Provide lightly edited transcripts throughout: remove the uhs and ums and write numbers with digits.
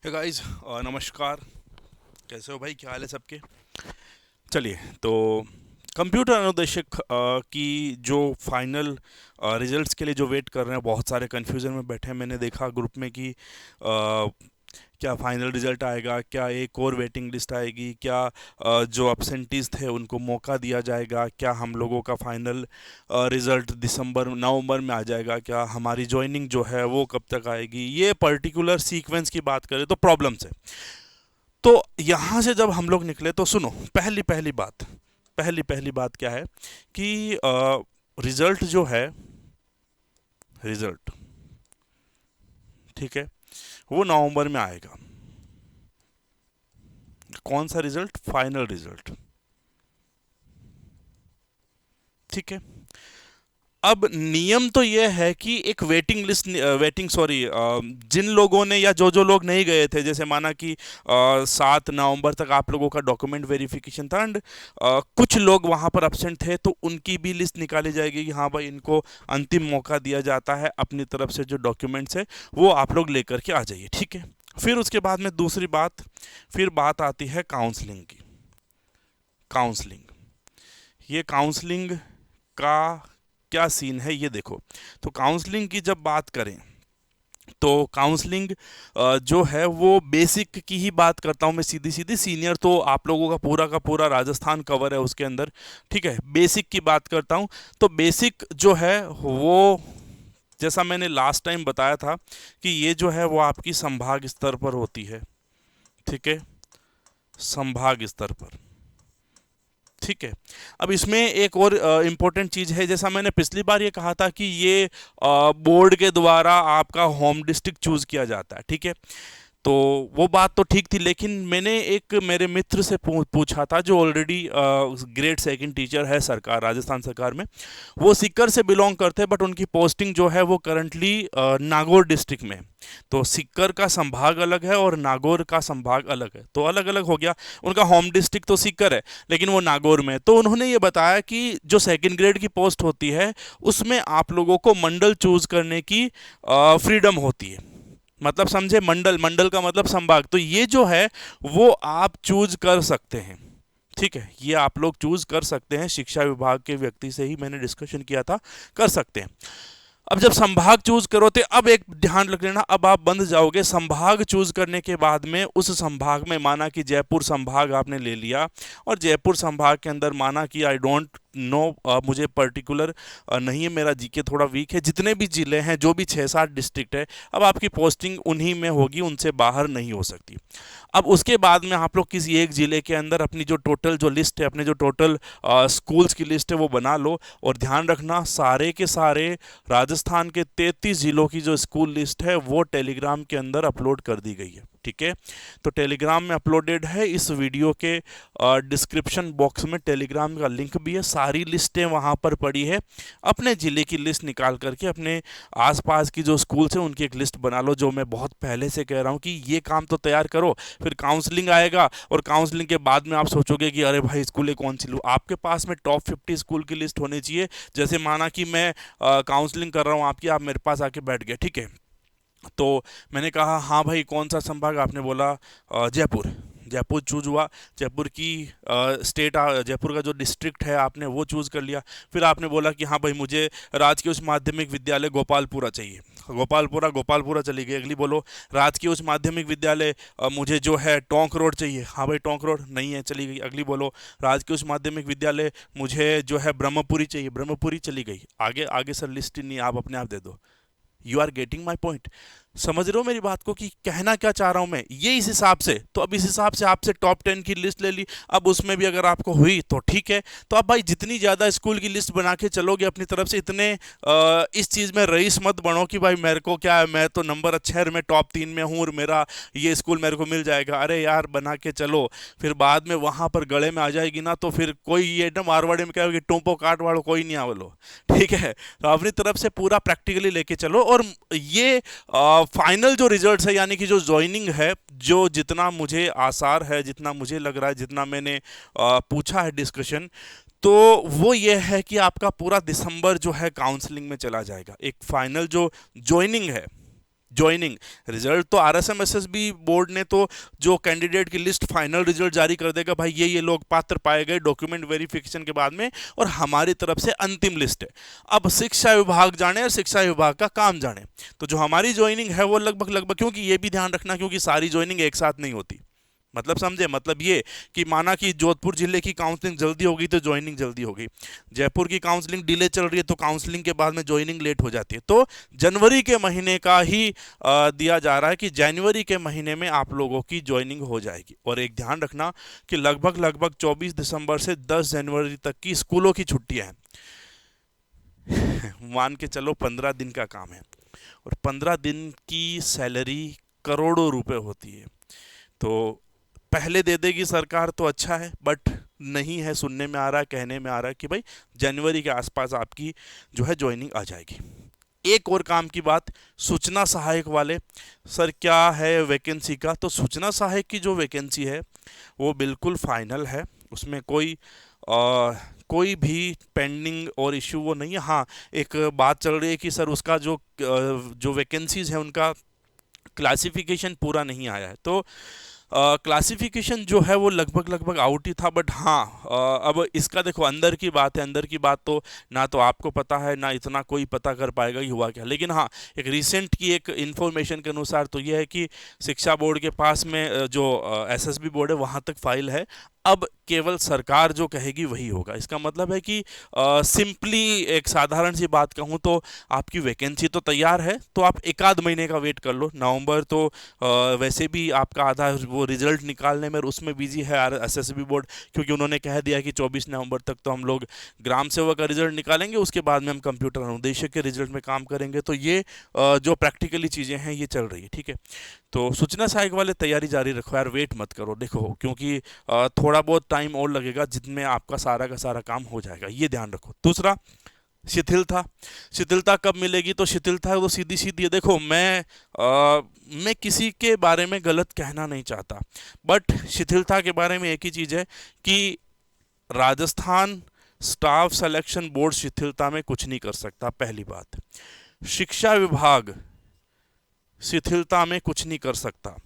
Hey guys, नमस्कार। कैसे हो भाई? क्या हाल है सबके? चलिए, तो कंप्यूटर अनुदेशक की जो फाइनल रिजल्ट्स के लिए जो वेट कर रहे हैं, बहुत सारे कन्फ्यूज़न में बैठे हैं। मैंने देखा ग्रुप में कि क्या फाइनल रिजल्ट आएगा, क्या एक और वेटिंग लिस्ट आएगी, क्या जो अब्सेंटीज थे उनको मौका दिया जाएगा, क्या हम लोगों का फाइनल रिजल्ट दिसंबर नवंबर में आ जाएगा, क्या हमारी ज्वाइनिंग जो है वो कब तक आएगी। ये पर्टिकुलर सीक्वेंस की बात करें तो प्रॉब्लम्स है। तो यहाँ से जब हम लोग निकले तो सुनो, पहली पहली बात क्या है कि रिजल्ट जो है, रिजल्ट, ठीक है, वो नवंबर में आएगा। कौन सा रिजल्ट? Final result. ठीक है। अब नियम तो यह है कि एक वेटिंग लिस्ट, वेटिंग सॉरी, जिन लोगों ने या जो जो लोग नहीं गए थे, जैसे माना कि 7 नवंबर तक आप लोगों का डॉक्यूमेंट वेरिफिकेशन था एंड कुछ लोग वहां पर अब्सेंट थे, तो उनकी भी लिस्ट निकाली जाएगी कि हाँ भाई, इनको अंतिम मौका दिया जाता है, अपनी तरफ से जो डॉक्यूमेंट्स है वो आप लोग लेकर के आ जाइए। ठीक है। फिर उसके बाद में दूसरी बात, फिर बात आती है काउंसलिंग की। काउंसलिंग, ये काउंसलिंग का क्या सीन है ये देखो। तो काउंसलिंग की जब बात करें तो काउंसलिंग जो है वो बेसिक की ही बात करता हूँ मैं, सीधी सीधी। सीनियर तो आप लोगों का पूरा राजस्थान कवर है उसके अंदर। ठीक है, बेसिक की बात करता हूँ। तो बेसिक जो है वो, जैसा मैंने लास्ट टाइम बताया था कि ये जो है वो आपकी संभाग स्तर पर होती है। ठीक है, संभाग स्तर पर। ठीक है। अब इसमें एक और इम्पोर्टेंट चीज़ है, जैसा मैंने पिछली बार ये कहा था कि ये बोर्ड के द्वारा आपका होम डिस्ट्रिक्ट चूज किया जाता है। ठीक है। तो वो बात तो ठीक थी, लेकिन मैंने एक मेरे मित्र से पूछा था जो ऑलरेडी ग्रेड सेकंड टीचर है सरकार, राजस्थान सरकार में। वो सीकर से बिलोंग करते हैं, बट उनकी पोस्टिंग जो है वो करंटली नागौर डिस्ट्रिक्ट में है। तो सीकर का संभाग अलग है और नागौर का संभाग अलग है, तो अलग अलग हो गया। उनका होम डिस्ट्रिक्ट तो सीकर है, लेकिन वो नागौर में है। तो उन्होंने ये बताया कि जो सेकंड ग्रेड की पोस्ट होती है उसमें आप लोगों को मंडल चूज करने की फ्रीडम होती है। मतलब समझे, मंडल, मंडल का मतलब संभाग। तो ये जो है वो आप चूज कर सकते हैं। ठीक है, ये आप लोग चूज कर सकते हैं, शिक्षा विभाग के व्यक्ति से ही मैंने डिस्कशन किया था, कर सकते हैं। अब जब संभाग चूज करो तो अब एक ध्यान रख लेना, अब आप बंद जाओगे। संभाग चूज करने के बाद में उस संभाग में, माना कि जयपुर संभाग आपने ले लिया, और जयपुर संभाग के अंदर माना कि आई डोंट नो, मुझे पर्टिकुलर नहीं है, मेरा जीके थोड़ा वीक है, जितने भी जिले हैं, जो भी 6-7 डिस्ट्रिक्ट है, अब आपकी पोस्टिंग उन्हीं में होगी, उनसे बाहर नहीं हो सकती। अब उसके बाद में आप लोग किसी एक जिले के अंदर अपनी जो टोटल जो लिस्ट है, अपने जो टोटल स्कूल्स की लिस्ट है वो बना लो। और ध्यान रखना, सारे के सारे राजस्थान के 33 जिलों की जो स्कूल लिस्ट है वो टेलीग्राम के अंदर अपलोड कर दी गई है। ठीक है, तो टेलीग्राम में अपलोडेड है। इस वीडियो के डिस्क्रिप्शन बॉक्स में टेलीग्राम का लिंक भी है, सारी लिस्टें वहाँ पर पड़ी है। अपने ज़िले की लिस्ट निकाल करके अपने आसपास की जो स्कूल्स हैं उनकी एक लिस्ट बना लो, जो मैं बहुत पहले से कह रहा हूँ कि ये काम तो तैयार करो। फिर काउंसलिंग आएगा, और काउंसलिंग के बाद में आप सोचोगे कि अरे भाई, स्कूलें कौन सी लूँ। आपके पास में टॉप 50 स्कूल की लिस्ट होनी चाहिए। जैसे माना कि मैं काउंसलिंग कर रहा हूँ आपकी, आप मेरे पास आके बैठ गए। ठीक है, तो मैंने कहा हाँ भाई, कौन सा संभाग? आपने बोला जयपुर। जयपुर चूज हुआ। जयपुर की स्टेट, जयपुर का जो डिस्ट्रिक्ट है आपने वो चूज कर लिया। फिर आपने बोला कि हाँ भाई, मुझे राजकीय उच्च माध्यमिक विद्यालय गोपालपुरा चाहिए। गोपालपुरा, गोपालपुरा चली गई। अगली बोलो, राजकीय उच्च माध्यमिक विद्यालय मुझे जो है टोंक रोड चाहिए। हाँ भाई, टोंक रोड नहीं है, चली गई। अगली बोलो, राजकीय उच्च माध्यमिक विद्यालय मुझे जो है ब्रह्मपुरी चाहिए। ब्रह्मपुरी चली गई। आगे आगे सर लिस्ट ही नहीं, आप अपने आप दे दो। You are getting my point? समझ रहे हो मेरी बात को कि कहना क्या चाह रहा हूं मैं? ये इस हिसाब से, तो अब इस हिसाब से आपसे टॉप 10 की लिस्ट ले ली। अब उसमें भी अगर आपको हुई तो ठीक है। तो अब भाई, जितनी ज़्यादा स्कूल की लिस्ट बना के चलोगे अपनी तरफ से, इतने इस चीज़ में रईस मत बनो कि भाई मेरे को क्या है, मैं तो नंबर अच्छा है, मैं टॉप 3 में हूँ और मेरा ये स्कूल मेरे को मिल जाएगा। अरे यार, बना के चलो, फिर बाद में वहाँ पर गले में आ जाएगी ना, तो फिर कोई ये ना मारवाड़ी में क्या होगी, टोंपो काट वालो कोई नहीं आवलो। ठीक है, तो अपनी तरफ से पूरा प्रैक्टिकली लेके चलो। और ये फाइनल जो रिजल्ट्स है, यानी कि जो ज्वाइनिंग है, जो जितना मुझे आसार है, जितना मुझे लग रहा है, जितना मैंने पूछा है डिस्कशन, तो वो ये है कि आपका पूरा दिसंबर जो है काउंसलिंग में चला जाएगा। एक फाइनल जो ज्वाइनिंग है, ज्वाइनिंग रिजल्ट तो आरएसएमएसएसबी बोर्ड ने तो जो कैंडिडेट की लिस्ट फाइनल रिजल्ट जारी कर देगा, भाई ये लोग पात्र पाए गए डॉक्यूमेंट वेरिफिकेशन के बाद में, और हमारी तरफ से अंतिम लिस्ट है। अब शिक्षा विभाग जाने और शिक्षा विभाग का काम जाने। तो जो हमारी ज्वाइनिंग है वो लगभग लगभग, क्योंकि ये भी ध्यान रखना क्योंकि सारी ज्वाइनिंग एक साथ नहीं होती, मतलब समझे, मतलब ये कि माना कि जोधपुर जिले की काउंसलिंग जल्दी होगी तो ज्वाइनिंग जल्दी होगी, जयपुर की काउंसलिंग डिले चल रही है तो काउंसलिंग के बाद में ज्वाइनिंग लेट हो जाती है। तो जनवरी के महीने का ही दिया जा रहा है कि जनवरी के महीने में आप लोगों की ज्वाइनिंग हो जाएगी। और एक ध्यान रखना कि लगभग लगभग 24 दिसंबर से 10 जनवरी तक की स्कूलों की छुट्टियां हैं। मान के चलो 15 दिन का काम है, और 15 दिन की सैलरी करोड़ों रुपए होती है। तो पहले दे देगी सरकार तो अच्छा है, बट नहीं है, सुनने में आ रहा है, कहने में आ रहा है कि भाई जनवरी के आसपास आपकी जो है ज्वाइनिंग आ जाएगी। एक और काम की बात, सूचना सहायक वाले, सर क्या है वैकेंसी का, तो सूचना सहायक की जो वैकेंसी है वो बिल्कुल फाइनल है, उसमें कोई भी पेंडिंग और इश्यू वो नहीं है। हाँ, एक बात चल रही है कि सर उसका जो वैकेंसीज है उनका क्लासिफिकेशन पूरा नहीं आया है। तो क्लासिफिकेशन जो है वो लगभग लगभग आउट ही था, बट हाँ अब इसका देखो अंदर की बात है, अंदर की बात तो ना तो आपको पता है ना इतना कोई पता कर पाएगा कि हुआ क्या। लेकिन हाँ, एक रिसेंट की एक इन्फॉर्मेशन के अनुसार तो ये है कि शिक्षा बोर्ड के पास में जो एसएसबी बोर्ड है वहाँ तक फाइल है, अब केवल सरकार जो कहेगी वही होगा। इसका मतलब है कि सिंपली एक साधारण सी बात कहूँ तो आपकी वैकेंसी तो तैयार है, तो आप एक आध महीने का वेट कर लो। नवंबर तो वैसे भी आपका आधा वो रिजल्ट निकालने में उसमें बिजी है एसएसबी बोर्ड, क्योंकि उन्होंने कह दिया कि 24 नवंबर तक तो हम लोग ग्राम सेवक का रिजल्ट निकालेंगे, उसके बाद में हम कंप्यूटर अनुदेशक के रिजल्ट में काम करेंगे। तो ये जो प्रैक्टिकली चीज़ें हैं ये चल रही है, ठीक है। तो सूचना सहायक वाले तैयारी जारी रखो यार, वेट मत करो, देखो क्योंकि थोड़ा बहुत टाइम और लगेगा जिसमें आपका सारा का सारा काम हो जाएगा, ये ध्यान रखो। दूसरा, शिथिलता। शिथिलता कब मिलेगी, तो शिथिलता वो सीधी सीधी है। देखो मैं किसी के बारे में गलत कहना नहीं चाहता, बट शिथिलता के बारे में एक ही चीज़ है कि राजस्थान स्टाफ सिलेक्शन बोर्ड शिथिलता में कुछ नहीं कर सकता, पहली बात। शिक्षा विभाग शिथिलता में कुछ नहीं कर सकता।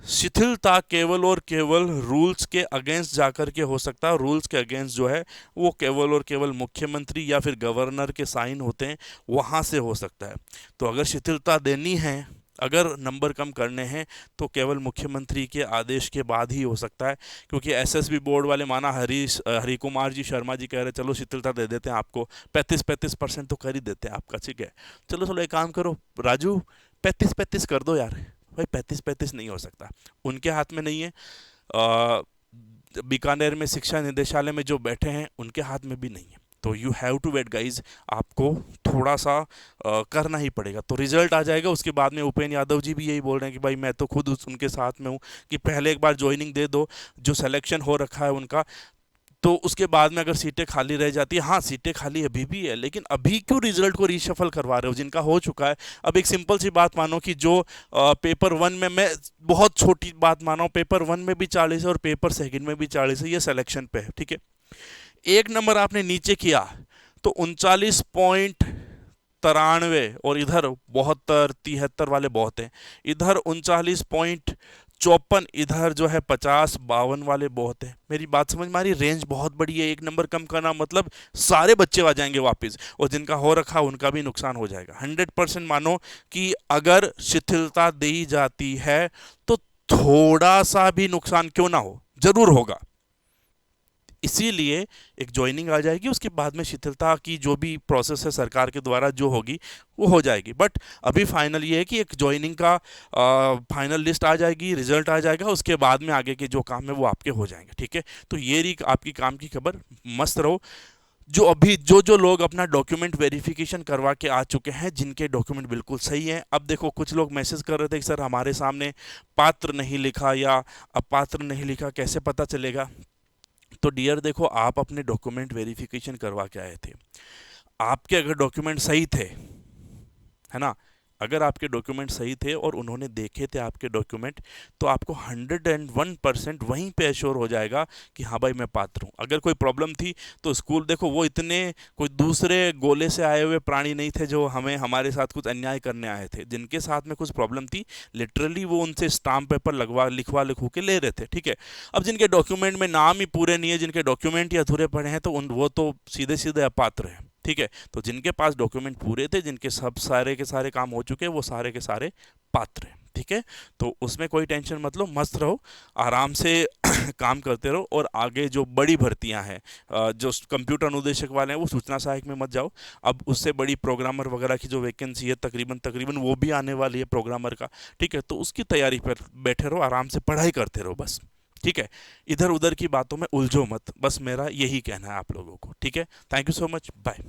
शिथिलता केवल और केवल रूल्स के अगेंस्ट जाकर के हो सकता है। रूल्स के अगेंस्ट जो है वो केवल और केवल मुख्यमंत्री या फिर गवर्नर के साइन होते हैं, वहाँ से हो सकता है। तो अगर शिथिलता देनी है, अगर नंबर कम करने हैं, तो केवल मुख्यमंत्री के आदेश के बाद ही हो सकता है। क्योंकि एसएसबी बोर्ड वाले माना हरी कुमार जी शर्मा जी कह रहे चलो शिथिलता दे देते हैं आपको, 35% तो कर ही देते हैं आपका, ठीक है। चलो चलो एक काम करो राजू, 35 कर दो यार। भाई 35 नहीं हो सकता, उनके हाथ में नहीं है। बीकानेर में शिक्षा निदेशालय में जो बैठे हैं उनके हाथ में भी नहीं है। तो you have to wait guys, आपको थोड़ा सा करना ही पड़ेगा। तो रिजल्ट आ जाएगा, उसके बाद में उपेंद्र यादव जी भी यही बोल रहे हैं कि भाई मैं तो खुद उनके साथ में हूँ कि पहले एक बार ज्वाइनिंग दे दो, जो सिलेक्शन हो रखा है उनका, तो उसके बाद में अगर सीटें खाली रह जाती है, हाँ सीटें खाली अभी भी है, लेकिन अभी क्यों रिजल्ट को रीशफल करवा रहे हो जिनका हो चुका है। अब एक सिंपल सी बात मानो कि जो पेपर 1 में, मैं बहुत छोटी बात मानो, पेपर 1 में भी 40 है और पेपर 2 में भी 40 है, ये सिलेक्शन पे है, ठीक है। एक नंबर आपने नीचे किया तो 39.93, और इधर 72-73 वाले बहुत हैं, इधर 39.54, इधर जो है 50-52 वाले बहुत हैं। मेरी बात समझ में आ रही, रेंज बहुत बड़ी है। एक नंबर कम करना मतलब सारे बच्चे आ जाएंगे वापस, और जिनका हो रखा उनका भी नुकसान हो जाएगा। 100% मानो कि अगर शिथिलता दी जाती है तो थोड़ा सा भी नुकसान क्यों ना हो, जरूर होगा। इसीलिए एक ज्वाइनिंग आ जाएगी, उसके बाद में शिथिलता की जो भी प्रोसेस है सरकार के द्वारा जो होगी वो हो जाएगी। बट अभी फाइनल ये है कि एक ज्वाइनिंग का फाइनल लिस्ट आ जाएगी, रिजल्ट आ जाएगा, उसके बाद में आगे के जो काम है वो आपके हो जाएंगे, ठीक है। तो ये रही आपकी काम की खबर, मस्त रहो। जो अभी जो लोग अपना डॉक्यूमेंट वेरिफिकेशन करवा के आ चुके हैं, जिनके डॉक्यूमेंट बिल्कुल सही हैं, अब देखो कुछ लोग मैसेज कर रहे थे कि सर हमारे सामने पात्र नहीं लिखा या अपात्र नहीं लिखा, कैसे पता चलेगा। तो डियर देखो, आप अपने डॉक्यूमेंट वेरिफिकेशन करवा के आए थे, आपके अगर डॉक्यूमेंट सही थे, है ना, अगर आपके डॉक्यूमेंट सही थे और उन्होंने देखे थे आपके डॉक्यूमेंट, तो आपको 101% वहीं पे एश्योर हो जाएगा कि हाँ भाई मैं पात्र हूँ। अगर कोई प्रॉब्लम थी तो स्कूल, देखो वो इतने कोई दूसरे गोले से आए हुए प्राणी नहीं थे जो हमें हमारे साथ कुछ अन्याय करने आए थे। जिनके साथ में कुछ प्रॉब्लम थी, लिटरली वो उनसे स्टाम्प पेपर लगवा लिखवा लिखू के ले रहे थे, ठीक है। अब जिनके डॉक्यूमेंट में नाम ही पूरे नहीं है, जिनके डॉक्यूमेंट ही अधूरे पड़े हैं, तो उन वो तो सीधे सीधे अपात्र हैं, ठीक है। तो जिनके पास डॉक्यूमेंट पूरे थे, जिनके सब सारे के सारे काम हो चुके हैं, वो सारे के सारे पात्र हैं, ठीक है। तो उसमें कोई टेंशन मत लो, मस्त रहो, आराम से काम करते रहो। और आगे जो बड़ी भर्तियां हैं, जो कंप्यूटर अनुदेशक वाले हैं, वो सूचना सहायक में मत जाओ। अब उससे बड़ी प्रोग्रामर वगैरह की जो वैकेंसी है, तकरीबन तकरीबन वो भी आने वाली है प्रोग्रामर का, ठीक है। तो उसकी तैयारी पर बैठे रहो, आराम से पढ़ाई करते रहो बस, ठीक है। इधर उधर की बातों में उलझो मत, बस मेरा यही कहना है आप लोगों को, ठीक है। Thank you so much, bye.